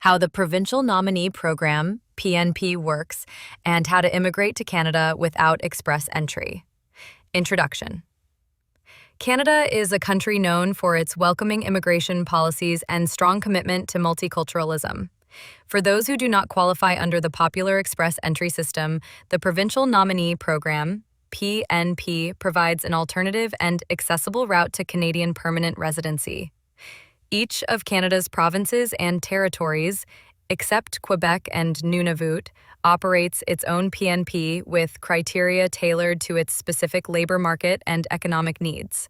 how the Provincial Nominee Program, PNP, works, and how to immigrate to Canada without express entry. Introduction. Canada is a country known for its welcoming immigration policies and strong commitment to multiculturalism. For those who do not qualify under the popular express entry system, the Provincial Nominee Program, PNP, provides an alternative and accessible route to Canadian permanent residency. Each of Canada's provinces and territories, except Quebec and Nunavut, operates its own PNP with criteria tailored to its specific labor market and economic needs.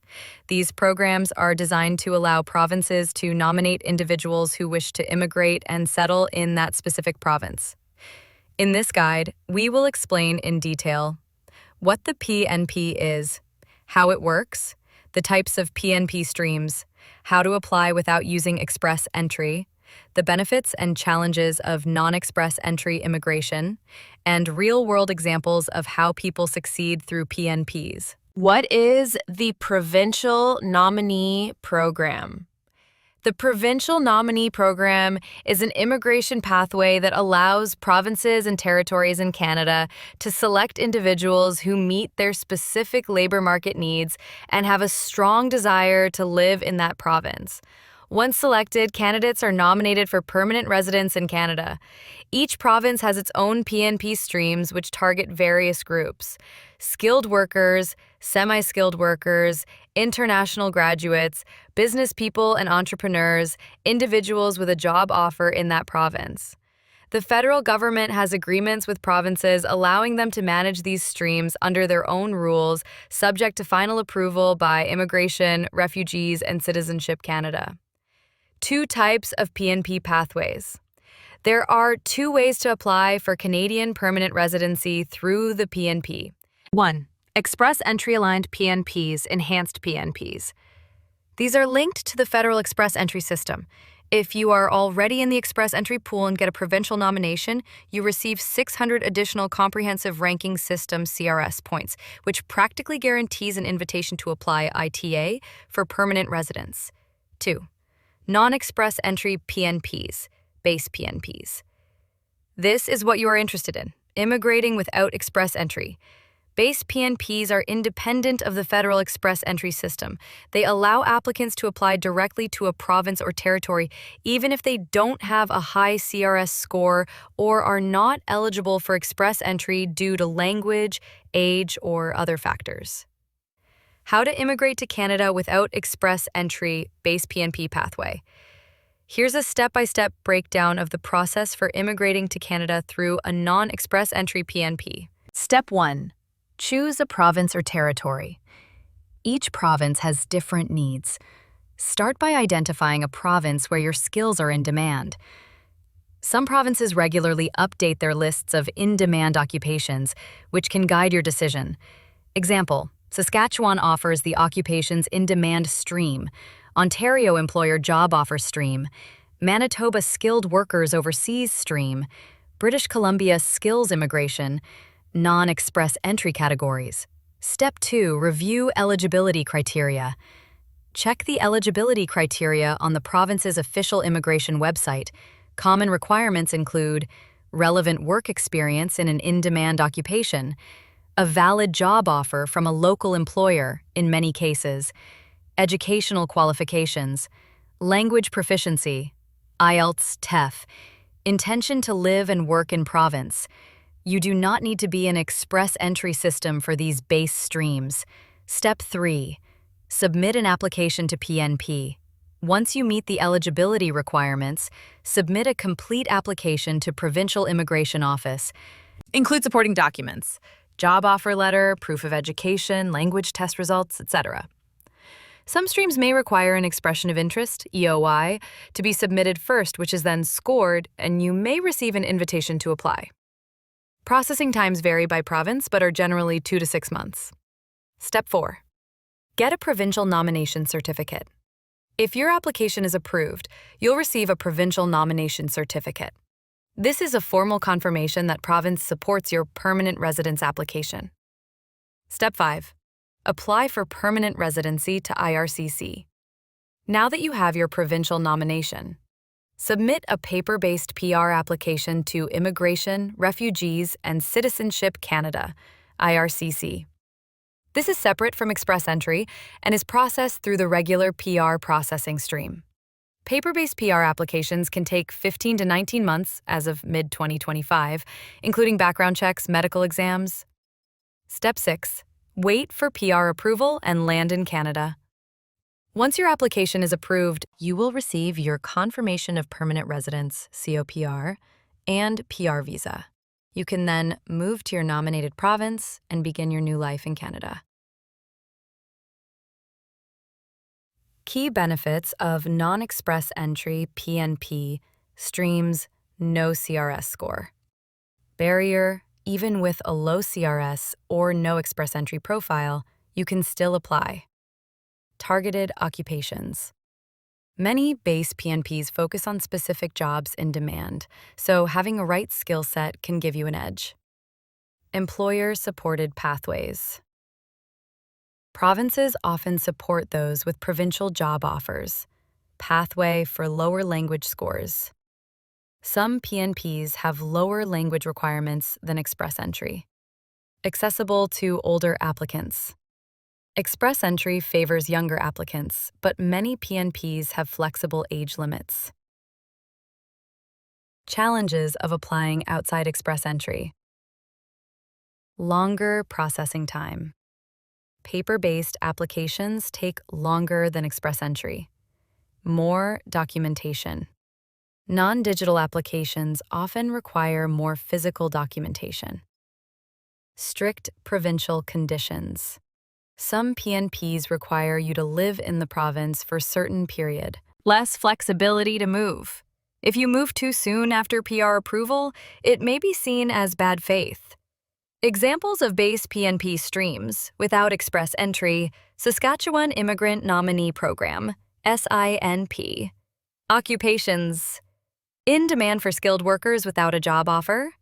These programs are designed to allow provinces to nominate individuals who wish to immigrate and settle in that specific province. In this guide, we will explain in detail what the PNP is, how it works, the types of PNP streams, how to apply without using express entry, the benefits and challenges of non-express entry immigration, and real-world examples of how people succeed through PNPs. What is the Provincial Nominee Program? The Provincial Nominee Program is an immigration pathway that allows provinces and territories in Canada to select individuals who meet their specific labor market needs and have a strong desire to live in that province. Once selected, candidates are nominated for permanent residence in Canada. Each province has its own PNP streams which target various groups: skilled workers, semi-skilled workers, international graduates, business people and entrepreneurs, individuals with a job offer in that province. The federal government has agreements with provinces allowing them to manage these streams under their own rules, subject to final approval by Immigration, Refugees, and Citizenship Canada. Two types of PNP pathways. There are two ways to apply for Canadian permanent residency through the PNP. 1. Express entry-aligned PNPs, enhanced PNPs. These are linked to the federal express entry system. If you are already in the express entry pool and get a provincial nomination, you receive 600 additional comprehensive ranking system CRS points, which practically guarantees an invitation to apply ITA for permanent residence. 2. Non-express entry PNPs, base PNPs. This is what you are interested in, immigrating without express entry. Base PNPs are independent of the federal express entry system. They allow applicants to apply directly to a province or territory, even if they don't have a high CRS score or are not eligible for express entry due to language, age, or other factors. How to immigrate to Canada without express entry base PNP pathway. Here's a step-by-step breakdown of the process for immigrating to Canada through a non-express entry PNP. Step 1. Choose a province or territory. Each province has different needs. Start by identifying a province where your skills are in demand. Some provinces regularly update their lists of in-demand occupations, which can guide your decision. Example: Saskatchewan offers the Occupations in Demand stream, Ontario Employer Job Offer stream, Manitoba Skilled Workers Overseas stream, British Columbia Skills Immigration, non-express entry categories. Step 2. Review eligibility criteria. Check the eligibility criteria on the province's official immigration website. Common requirements include relevant work experience in an in-demand occupation, a valid job offer from a local employer in many cases, educational qualifications, language proficiency, IELTS, TEF, intention to live and work in province. You do not need to be an express entry system for these base streams. Step 3. Submit an application to PNP. Once you meet the eligibility requirements, submit a complete application to Provincial Immigration Office. Include supporting documents: job offer letter, proof of education, language test results, etc. Some streams may require an expression of interest, EOI, to be submitted first, which is then scored, and you may receive an invitation to apply. Processing times vary by province, but are generally 2 to 6 months. Step 4. Get a provincial nomination certificate. If your application is approved, you'll receive a provincial nomination certificate. This is a formal confirmation that province supports your permanent residence application. Step 5. Apply for permanent residency to IRCC. Now that you have your provincial nomination, Submit a paper-based PR application to Immigration, Refugees, and Citizenship Canada, IRCC. This is separate from express entry and is processed through the regular PR processing stream. Paper-based PR applications can take 15 to 19 months as of mid-2025, including background checks, medical exams. Step 6. Wait for PR approval and land in Canada. Once your application is approved, you will receive your Confirmation of Permanent Residence, COPR, and PR visa. You can then move to your nominated province and begin your new life in Canada. Key benefits of non-express entry PNP streams no CRS score. Barrier: even with a low CRS or no express entry profile, you can still apply. Targeted occupations. Many base PNPs focus on specific jobs in demand, so having a right skill set can give you an edge. Employer-supported pathways. Provinces often support those with provincial job offers, pathway for lower language scores. Some PNPs have lower language requirements than express entry. Accessible to older applicants. Express entry favors younger applicants, but many PNPs have flexible age limits. Challenges of applying outside express entry. Longer processing time. Paper-based applications take longer than express entry. More documentation. Non-digital applications often require more physical documentation. Strict provincial conditions. Some PNPs require you to live in the province for a certain period. Less flexibility to move. If you move too soon after PR approval, it may be seen as bad faith. Examples of base PNP streams without express entry: Saskatchewan Immigrant Nominee Program, SINP. Occupations: in demand for skilled workers without a job offer.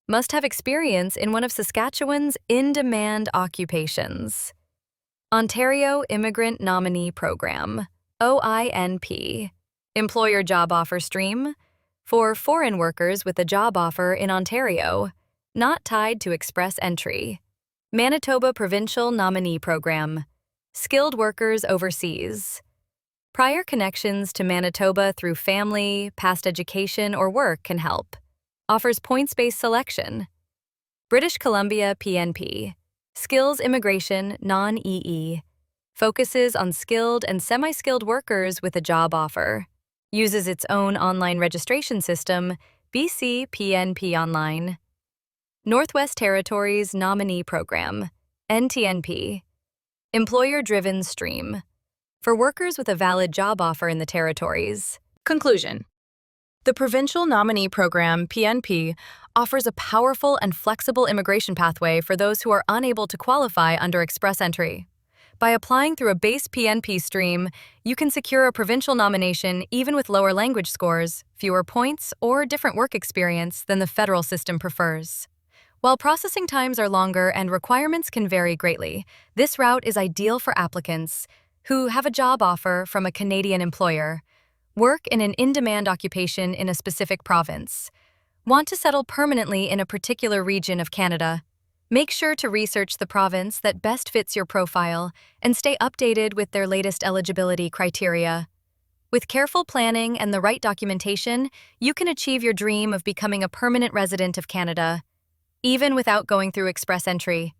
Must have experience in one of Saskatchewan's in-demand occupations. Ontario Immigrant Nominee Program, OINP. Employer job offer stream for foreign workers with a job offer in Ontario, not tied to express entry. Manitoba Provincial Nominee Program. Skilled workers overseas. Prior connections to Manitoba through family, past education, or work can help. Offers points-based selection. British Columbia PNP. Skills Immigration Non-EE. Focuses on skilled and semi-skilled workers with a job offer. Uses its own online registration system, BC PNP Online. Northwest Territories Nominee Program, NTNP. Employer-driven stream. For workers with a valid job offer in the territories. Conclusion. The Provincial Nominee Program, PNP, offers a powerful and flexible immigration pathway for those who are unable to qualify under express entry. By applying through a base PNP stream, you can secure a provincial nomination even with lower language scores, fewer points, or different work experience than the federal system prefers. While processing times are longer and requirements can vary greatly, this route is ideal for applicants who have a job offer from a Canadian employer, work in an in-demand occupation in a specific province, want to settle permanently in a particular region of Canada. Make sure to research the province that best fits your profile and stay updated with their latest eligibility criteria. With careful planning and the right documentation, you can achieve your dream of becoming a permanent resident of Canada, even without going through express entry.